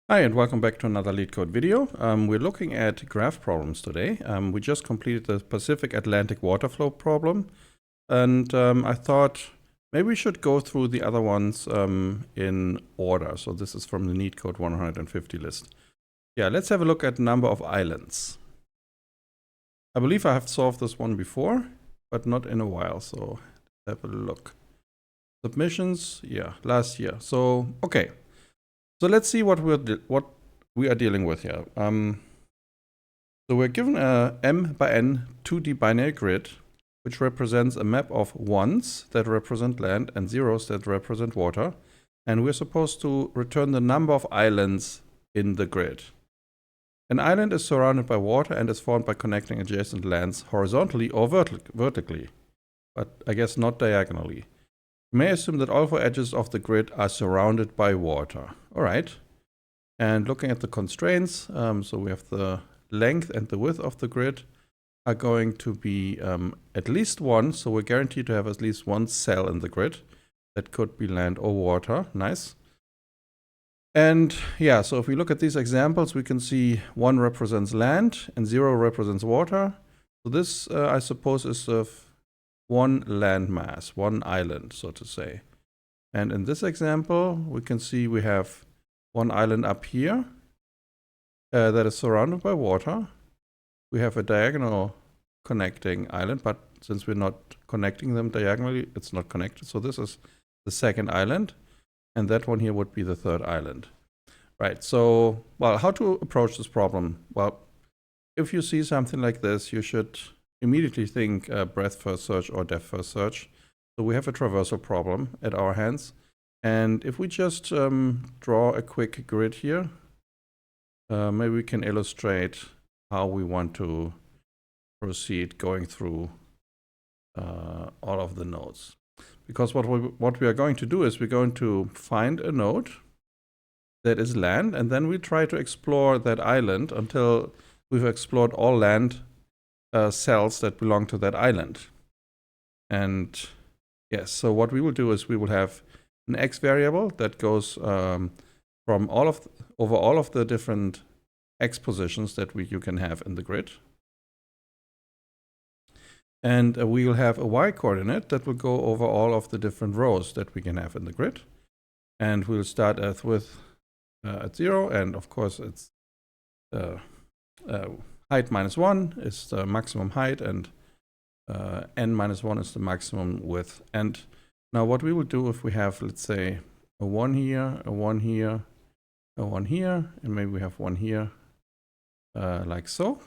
Hi and welcome back to another LeetCode video. We're looking at graph problems today. We just completed the Pacific Atlantic water flow problem, and I thought maybe we should go through the other ones in order. So this is from the LeetCode 150 list. Yeah, let's have a look at number of islands. I believe I have solved this one before, but not in a while, so let's have a look. Submissions, yeah, last year. So, okay. So let's see what we are dealing with here. So we're given a m by n 2D binary grid, which represents a map of ones that represent land and zeros that represent water. And we're supposed to return the number of islands in the grid. An island is surrounded by water and is formed by connecting adjacent lands horizontally or vertically, but I guess not diagonally. You may assume that all four edges of the grid are surrounded by water. All right. And looking at the constraints, so we have the length and the width of the grid are going to be at least one. So we're guaranteed to have at least one cell in the grid. That could be land or water. Nice. And yeah, so if we look at these examples, we can see 1 represents land and 0 represents water. So this, I suppose, is one landmass, one island, so to say. And in this example, we can see we have one island up here that is surrounded by water. We have a diagonal connecting island, but since we're not connecting them diagonally, it's not connected. So this is the second island, and that one here would be the third island. Right, so, well, how to approach this problem? Well, if you see something like this, you should immediately think breadth first search or depth first search. So we have a traversal problem at our hands. And if we just draw a quick grid here, maybe we can illustrate how we want to proceed going through all of the nodes. Because what we are going to do is we're going to find a node that is land, and then we try to explore that island until we've explored all land cells that belong to that island. And yes, so what we will do is we will have an x variable that goes from over all of the different x positions that you can have in the grid. And we will have a y coordinate that will go over all of the different rows that we can have in the grid. And we'll start at 0, and of course it's height minus 1 is the maximum height, and n minus 1 is the maximum width. And now what we will do if we have, let's say, a 1 here, a 1 here, a 1 here, and maybe we have 1 here, like so.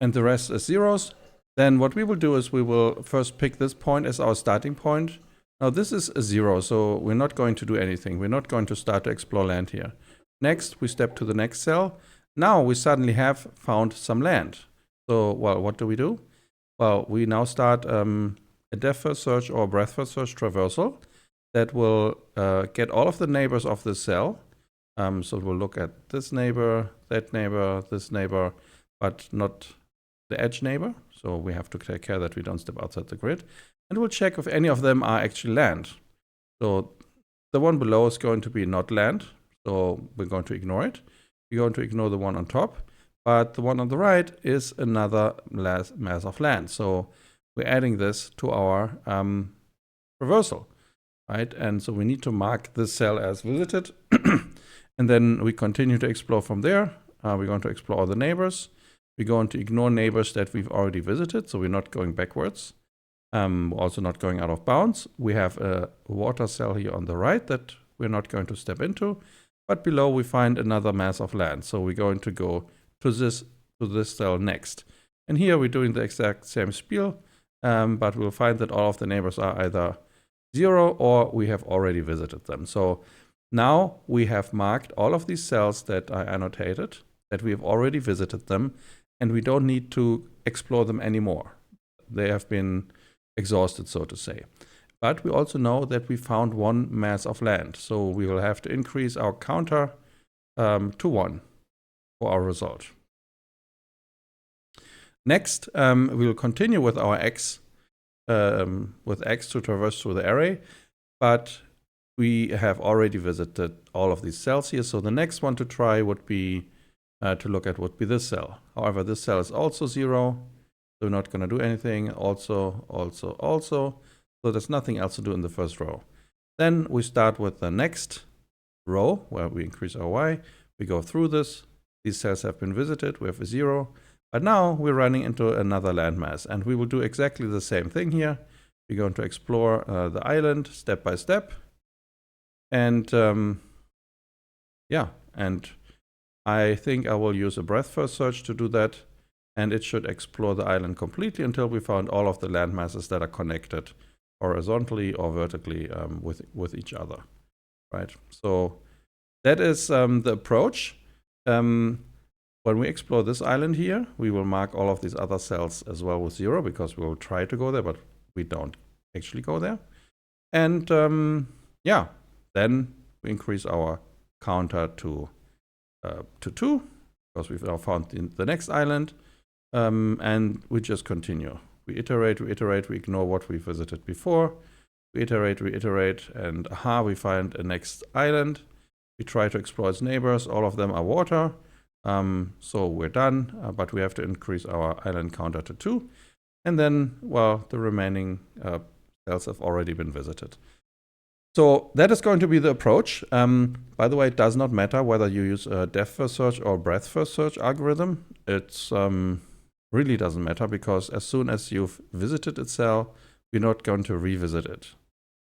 And the rest is zeros. Then what we will do is we will first pick this point as our starting point. Now this is a 0, so we're not going to do anything. We're not going to start to explore land here. Next, we step to the next cell. Now we suddenly have found some land. So, well, what do? Well, we now start a depth first search or breadth first search traversal that will get all of the neighbors of this cell. So we'll look at this neighbor, this neighbor, but not the edge neighbor. So we have to take care that we don't step outside the grid. And we'll check if any of them are actually land. So the one below is going to be not land. So we're going to ignore it. We're going to ignore the one on top. But the one on the right is another mass of land. So we're adding this to our traversal, right? And so we need to mark this cell as visited. And then we continue to explore from there. We're going to explore all the neighbors. We're going to ignore neighbors that we've already visited. So we're not going backwards. We're also not going out of bounds. We have a water cell here on the right that we're not going to step into. But below we find another mass of land. So we're going to go to this cell next. And here we're doing the exact same spiel, but we'll find that all of the neighbors are either 0 or we have already visited them. So now we have marked all of these cells that are annotated, that we have already visited them, and we don't need to explore them anymore. They have been exhausted, so to say. But we also know that we found one mass of land. So we will have to increase our counter to 1 for our result. Next, we will continue with our x, to traverse through the array. But we have already visited all of these cells here. So the next one to try would be to look at would be this cell. However, this cell is also 0. So we're not going to do anything. Also. So there's nothing else to do in the first row. Then we start with the next row where we increase our y. We go through this. These cells have been visited. We have a 0. But now we're running into another landmass. And we will do exactly the same thing here. We're going to explore the island step by step. And yeah, and I think I will use a breadth first search to do that. And it should explore the island completely until we found all of the landmasses that are connected horizontally or vertically with each other, right? So that is the approach. When we explore this island here, we will mark all of these other cells as well with 0 because we will try to go there, but we don't actually go there. And yeah, then we increase our counter to 2 because we've now found the next island. And we just continue. We iterate, we ignore what we visited before. We iterate, and aha, we find a next island. We try to explore its neighbors. All of them are water. So we're done, but we have to increase our island counter to 2. And then, well, the remaining cells have already been visited. So that is going to be the approach. By the way, it does not matter whether you use a depth first search or breadth first search algorithm. It's really doesn't matter because as soon as you've visited a cell, we're not going to revisit it.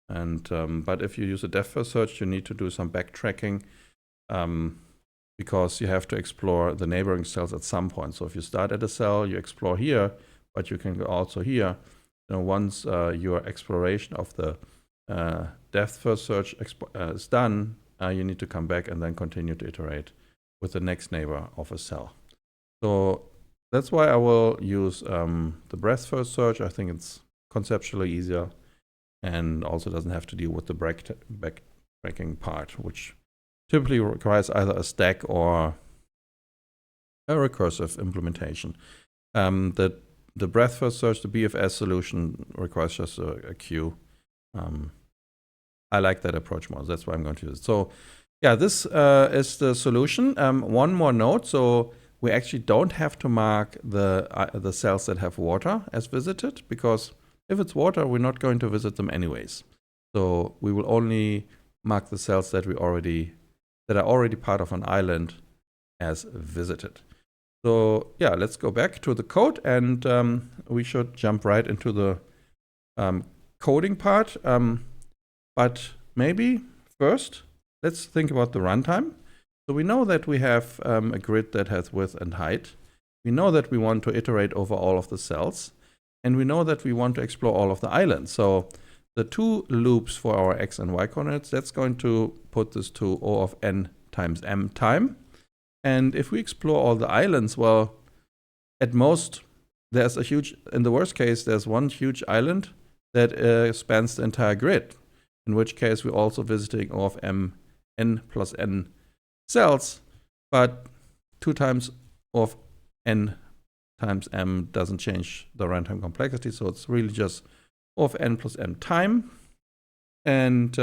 And but if you use a depth first search, you need to do some backtracking because you have to explore the neighboring cells at some point. So if you start at a cell, you explore here, but you can go also here. You know, once your exploration of the depth first search is done, you need to come back and then continue to iterate with the next neighbor of a cell. So that's why I will use the breadth first search. I think it's conceptually easier and also doesn't have to deal with the backtracking part, which typically requires either a stack or a recursive implementation. The breadth first search, the BFS solution, requires just a queue. I like that approach more. That's why I'm going to use it. So yeah, this is the solution. One more note. So we actually don't have to mark the cells that have water as visited, because if it's water, we're not going to visit them anyways. So we will only mark the cells that are already part of an island as visited. So yeah, let's go back to the code, and we should jump right into the coding part. But maybe first, let's think about the runtime. So we know that we have a grid that has width and height. We know that we want to iterate over all of the cells. And we know that we want to explore all of the islands. So the 2 loops for our x and y coordinates, that's going to put this to O of n times m time. And if we explore all the islands, well, at most, there's in the worst case, there's one huge island that spans the entire grid, in which case we're also visiting O of n plus n cells, but 2 times O of n times m doesn't change the runtime complexity, so it's really just O of n plus m time. And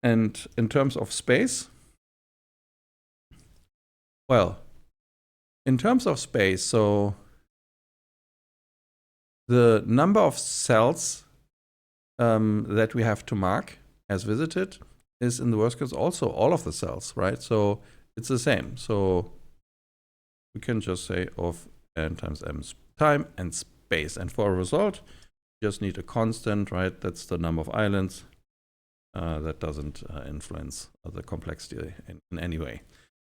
in terms of space, well, in terms of space, so the number of cells that we have to mark as visited is in the worst case also all of the cells, right? So it's the same. So we can just say of n times m time and space. And for a result, you just need a constant, right? That's the number of islands. That doesn't influence the complexity in any way.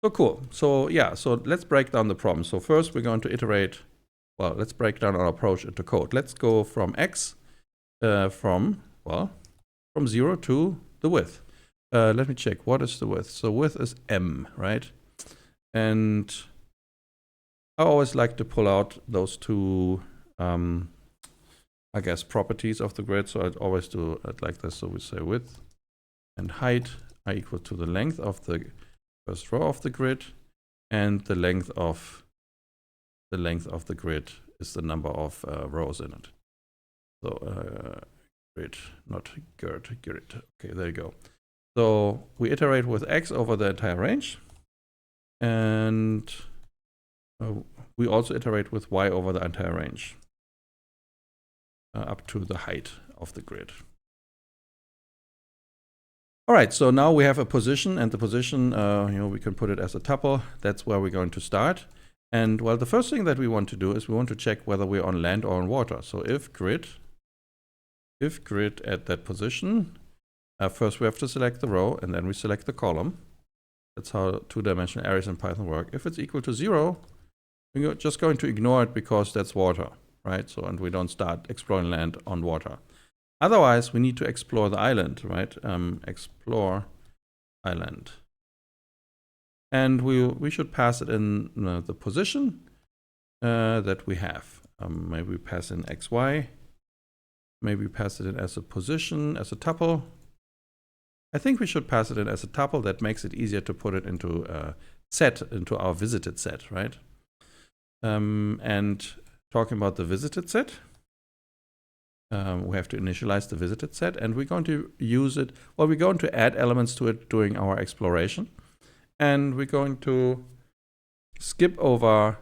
So cool. So yeah, so let's break down the problem. So first we're going to iterate, well, let's break down our approach into code. Let's go from x from 0 to the width. Let me check, what is the width? So width is m, right? And I always like to pull out those 2, I guess, properties of the grid. So I'd always do it like this. So we say width and height are equal to the length of the first row of the grid, and the length of the grid is the number of rows in it. So grid, not grid. Okay, there you go. So we iterate with x over the entire range, and we also iterate with y over the entire range up to the height of the grid. All right, so now we have a position, and the position, we can put it as a tuple. That's where we're going to start. And well, the first thing that we want to do is we want to check whether we're on land or on water. So if grid at that position, first we have to select the row, and then we select the column. That's how two-dimensional arrays in Python work. If it's equal to 0, we're just going to ignore it because that's water, right? So, and we don't start exploring land on water. Otherwise, we need to explore the island, right? Explore island. And we should pass it in the position that we have. Maybe we pass in xy. Maybe we pass it in as a position, as a tuple. I think we should pass it in as a tuple. That makes it easier to put it into a set, into our visited set, right? And talking about the visited set, we have to initialize the visited set, and we're going to use it. Well, we're going to add elements to it during our exploration, and we're going to skip over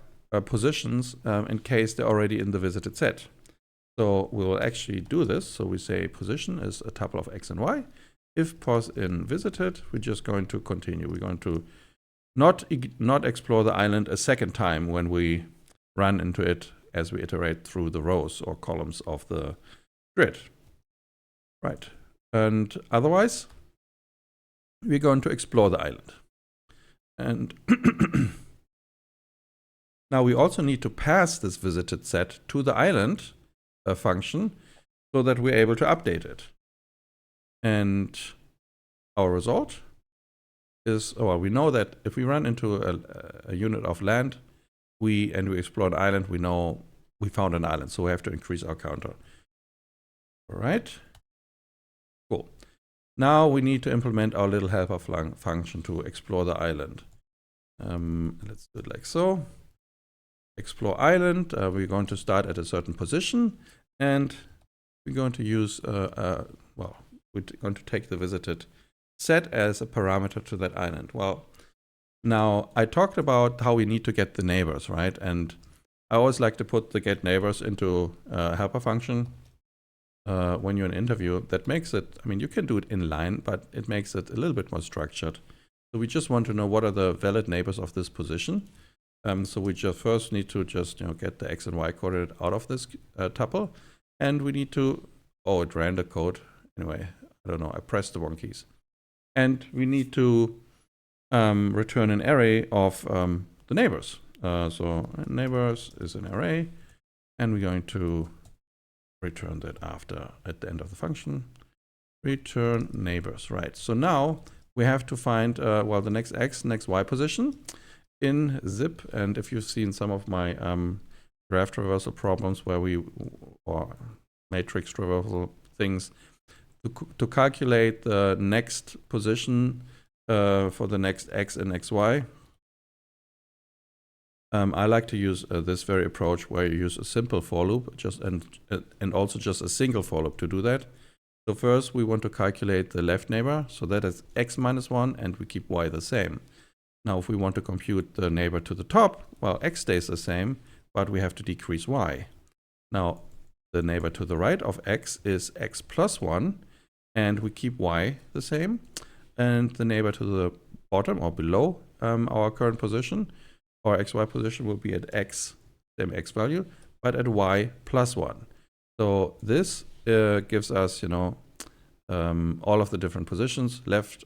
positions in case they're already in the visited set. So we will actually do this. So we say position is a tuple of x and y. If pos in visited, we're just going to continue. We're going to not explore the island a second time when we run into it as we iterate through the rows or columns of the grid. Right. And otherwise, we're going to explore the island. And now we also need to pass this visited set to the island function so that we're able to update it. And our result is, well, we know that if we run into a unit of land, and we explore an island, we know we found an island, so we have to increase our counter. All right, cool. Now we need to implement our little helper function to explore the island. Let's do it like so. Explore island. We're going to start at a certain position, and we're going to use, well, we're going to take the visited set as a parameter to that island. Well, now I talked about how we need to get the neighbors, right? And I always like to put the get neighbors into a helper function when you're in an interview. That makes it, I mean, you can do it inline, but it makes it a little bit more structured. So we just want to know what are the valid neighbors of this position. So we just first need to just get the x and y coordinate out of this tuple, and we need to, oh, it ran the code. Anyway, I don't know, I pressed the wrong keys. And we need to return an array of the neighbors. So neighbors is an array, and we're going to return that at the end of the function. Return neighbors, right? So now we have to find, well, the next x, next y position in zip. And if you've seen some of my graph traversal problems or matrix traversal things, to calculate the next position for the next x and xy, I like to use this very approach where you use a simple for loop and also just a single for loop to do that. So first we want to calculate the left neighbor, so that is x minus 1, and we keep y the same. Now if we want to compute the neighbor to the top, well, x stays the same, but we have to decrease y. Now the neighbor to the right of x is x plus 1, and we keep y the same. And the neighbor to the bottom or below our current position, our xy position, will be at x, same x value, but at y plus 1. So this gives us, all of the different positions, left,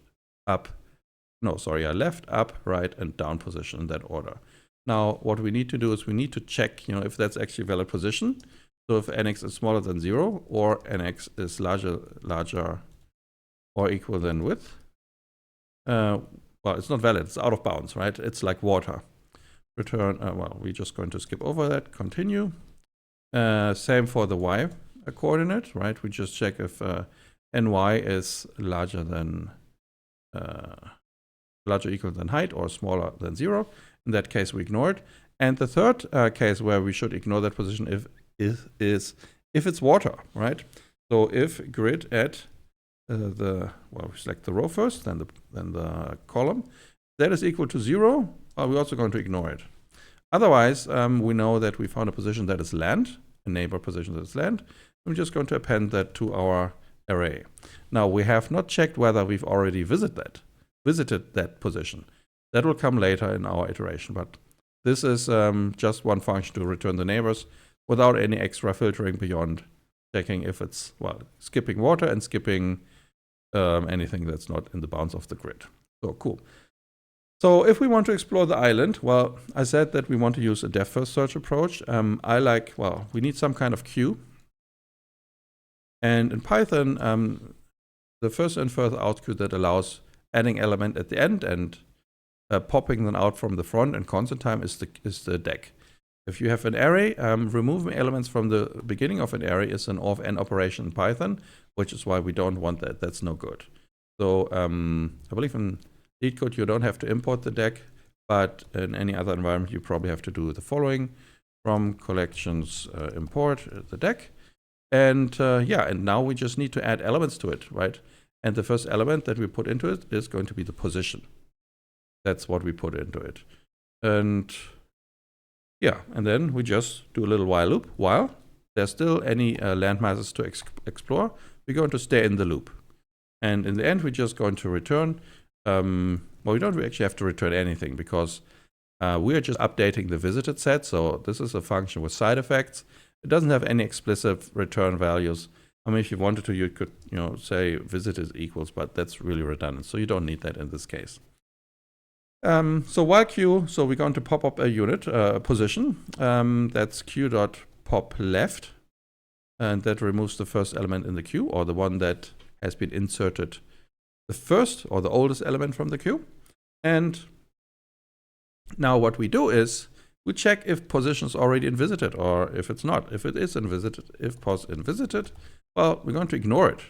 up, right, and down position in that order. Now, what we need to do is we need to check, if that's actually a valid position. So if nx is smaller than 0, or nx is larger or equal than width, well, it's not valid. It's out of bounds, right? It's like water. Return, well, we're just going to skip over that, continue. Same for the y coordinate, right? We just check if ny is larger equal than height or smaller than 0. In that case, we ignore it. And the third case where we should ignore that position is if it's water, right? So if grid at we select the row first, then the column. That is equal to 0. We're also going to ignore it. Otherwise, we know that we found a position that is land, a neighbor position that is land. We're just going to append that to our array. Now, we have not checked whether we've already visited that position. That will come later in our iteration, but this is just one function to return the neighbors without any extra filtering beyond checking if it's, well, skipping water and skipping anything that's not in the bounds of the grid. So cool. So if we want to explore the island, well, I said that we want to use a depth-first search approach. We need some kind of queue. And in Python, the first in, first out queue that allows adding element at the end and popping them out from the front in constant time is the deck. If you have an array, removing elements from the beginning of an array is an O of n operation in Python, which is why we don't want that. That's no good. So I believe in LeetCode you don't have to import the deck, but in any other environment you probably have to do the following: from collections import the deck, and and now we just need to add elements to it, right? And the first element that we put into it is going to be the position. That's what we put into it. And yeah, and then we just do a little while loop. While there's still any landmasses to explore, we're going to stay in the loop. And in the end, we're just going to return. We don't actually have to return anything because we are just updating the visited set. So this is a function with side effects. It doesn't have any explicit return values. I mean, if you wanted to, you could, say visited equals, but that's really redundant. So you don't need that in this case. So while queue, so we're going to pop up a unit, position. That's q.pop left, and that removes the first element in the queue, or the one that has been inserted, the first or the oldest element from the queue. And now what we do is we check if position is already invisited or if it's not. If it is invisited, if pos invisited, well, we're going to ignore it.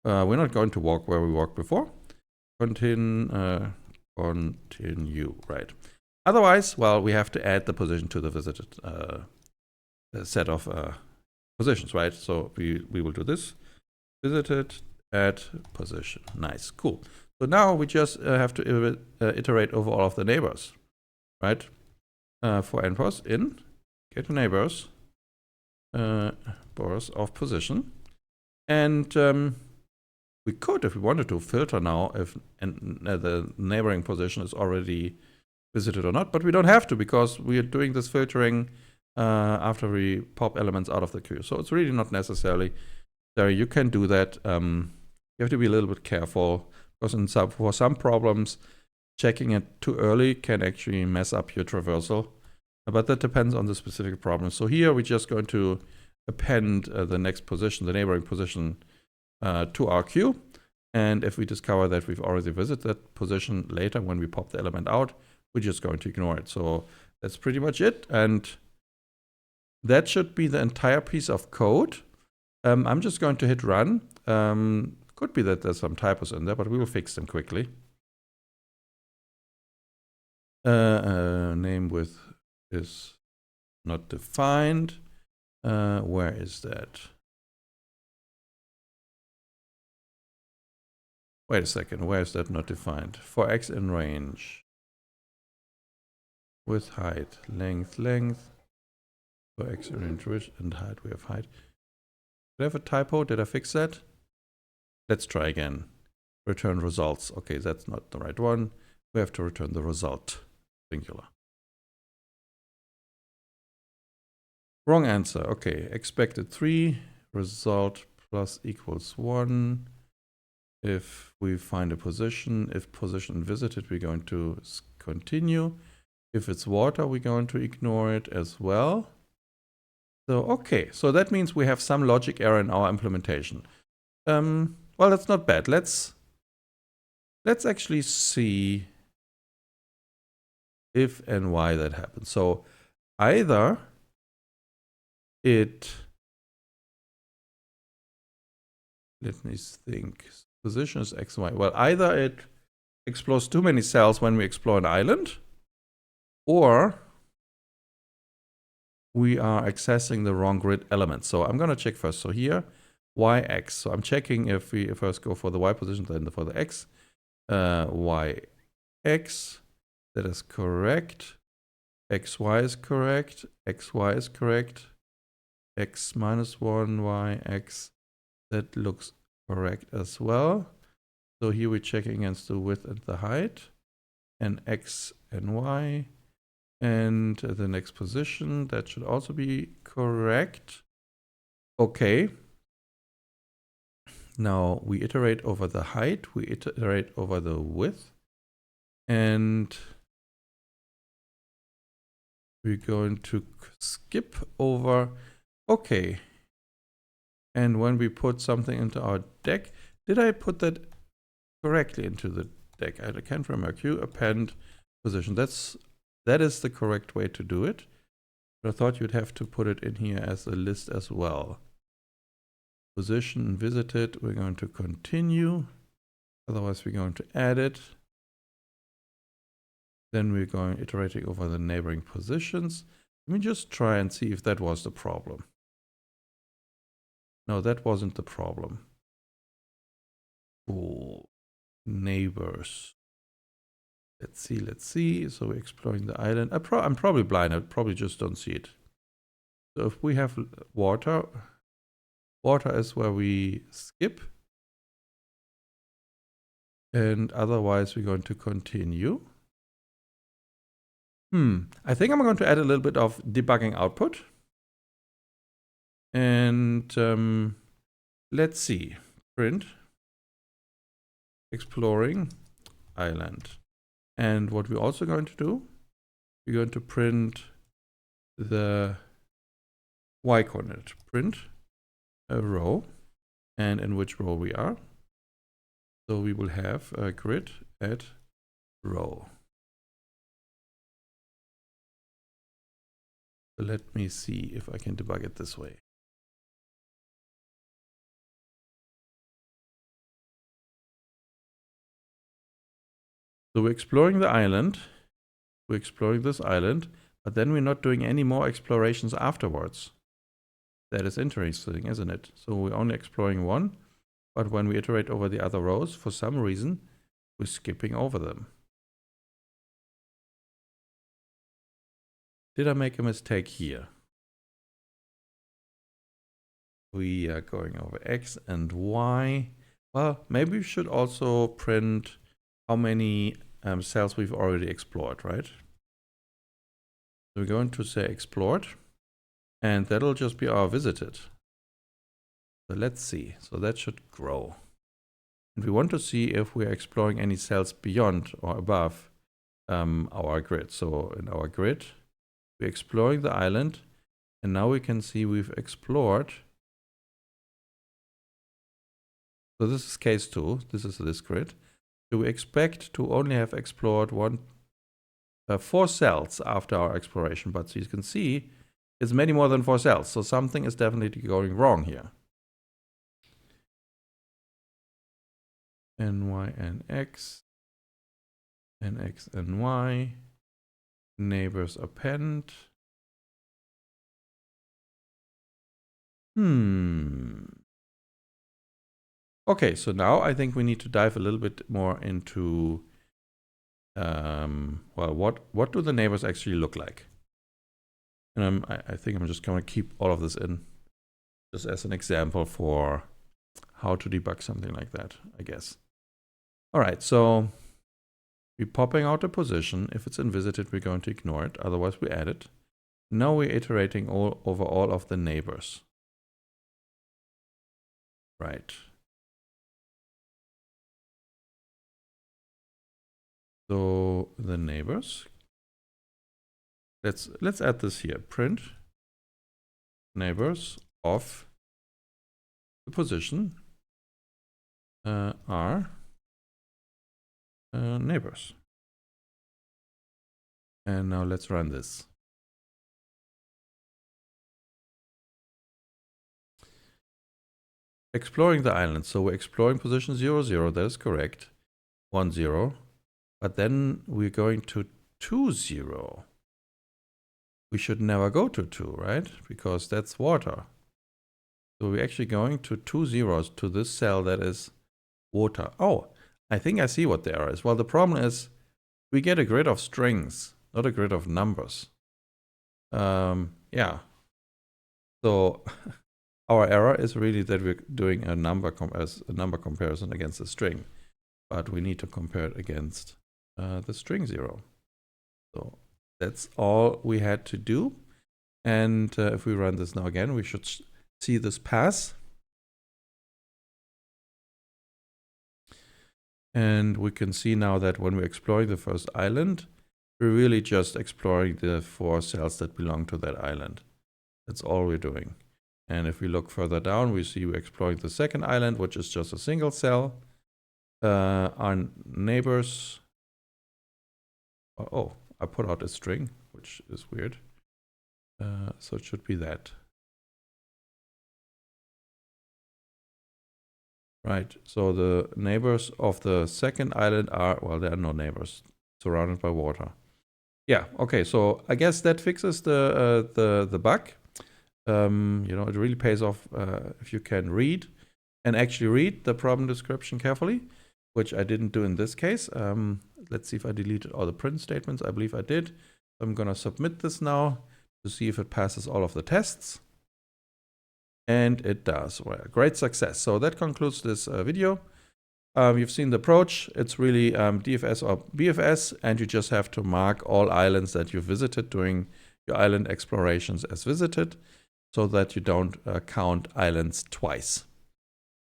We're not going to walk where we walked before. Continue, right? Otherwise, well, we have to add the position to the visited set of positions, right? So we will do this: visited, add position. Nice, cool. So now we just have to iterate over all of the neighbors, right? For npos in get neighbors bars of position, and we could, if we wanted to, filter now if the neighboring position is already visited or not, but we don't have to because we are doing this filtering after we pop elements out of the queue. So it's really not necessarily there. You can do that. You have to be a little bit careful because for some problems, checking it too early can actually mess up your traversal, but that depends on the specific problem. So here we're just going to append the next position, the neighboring position, to our queue. And if we discover that we've already visited that position later when we pop the element out, we're just going to ignore it. So that's pretty much it. And that should be the entire piece of code. I'm just going to hit run. Could be that there's some typos in there, but we will fix them quickly. Name with is not defined. Where is that? Wait a second, where is that not defined? For x in range. With height, length. For x in range, width and height, we have height. Did I have a typo? Did I fix that? Let's try again. Return results. Okay, that's not the right one. We have to return the result, singular. Wrong answer. Okay, expected 3, result plus equals 1. If we find a position, if position visited, we're going to continue. If it's water, we're going to ignore it as well. So, okay, so that means we have some logic error in our implementation. Well, that's not bad. Let's actually see if and why that happens. So either let me think. Position is x, y. Well, either it explores too many cells when we explore an island, or we are accessing the wrong grid element. So I'm going to check first. So here yx. So I'm checking if we first go for the y position, then for the x. Yx, that is correct. Xy is correct. Xy is correct. X minus 1, yx, that looks correct as well. So here we check against the width and the height, and x and y. And the next position, that should also be correct. Okay. Now we iterate over the height, we iterate over the width, and we're going to skip over. Okay. And when we put something into our deck, did I put that correctly into the deck? I can't remember. Q append position. That is the correct way to do it. But I thought you'd have to put it in here as a list as well. Position visited, we're going to continue. Otherwise, we're going to add it. Then we're going iterating over the neighboring positions. Let me just try and see if that was the problem. No, that wasn't the problem. Cool. Neighbors. Let's see. So we're exploring the island. I'm probably blind. I probably just don't see it. So if we have water, water is where we skip. And otherwise, we're going to continue. I think I'm going to add a little bit of debugging output. And let's see. Print exploring island. And what we're also going to do, we're going to print the y coordinate. Print a row, and in which row we are. So we will have a grid at row. So let me see if I can debug it this way. So we're exploring the island. We're exploring this island, but then we're not doing any more explorations afterwards. That is interesting, isn't it? So we're only exploring one, but when we iterate over the other rows, for some reason, we're skipping over them. Did I make a mistake here? We are going over X and Y. Well, maybe we should also print how many cells we've already explored, right? So we're going to say explored, and that'll just be our visited. So let's see. So that should grow. And we want to see if we're exploring any cells beyond or above our grid. So in our grid, we're exploring the island, and now we can see we've explored. So this is case 2. This is this grid. So we expect to only have explored 4 cells after our exploration, but so you can see it's many more than 4 cells. So something is definitely going wrong here. N, Y, and X, and Y, neighbors append. Okay, so now I think we need to dive a little bit more into, well, what do the neighbors actually look like? And I think I'm just going to keep all of this in just as an example for how to debug something like that, I guess. All right, so we're popping out a position. If it's invisited, we're going to ignore it. Otherwise, we add it. Now we're iterating over all of the neighbors. Right. So the neighbors. Let's add this here. Print neighbors of the position are neighbors. And now let's run this. Exploring the island. So we're exploring position 0, 0. That is correct. 1, 0. But then we're going to 2, 0. We should never go to 2, right? Because that's water. So we're actually going to 2 zeros to this cell that is water. Oh, I think I see what the error is. Well, the problem is we get a grid of strings, not a grid of numbers. Yeah. So our error is really that we're doing a number comparison against a string, but we need to compare it against the string 0. So that's all we had to do. And if we run this now again, we should see this pass. And we can see now that when we're exploring the first island, we're really just exploring the 4 cells that belong to that island. That's all we're doing. And if we look further down, we see we're exploring the second island, which is just a single cell. Our neighbors. Oh, I put out a string, which is weird. So it should be that. Right, so the neighbors of the second island are, well, there are no neighbors, surrounded by water. Yeah, okay, so I guess that fixes the bug. You know, it really pays off if you can read and actually read the problem description carefully, which I didn't do in this case. Let's see if I deleted all the print statements. I believe I did. I'm gonna submit this now to see if it passes all of the tests. And it does. Well, great success. So that concludes this video. You've seen the approach. It's really DFS or BFS, and you just have to mark all islands that you visited during your island explorations as visited, so that you don't count islands twice.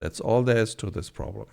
That's all there is to this problem.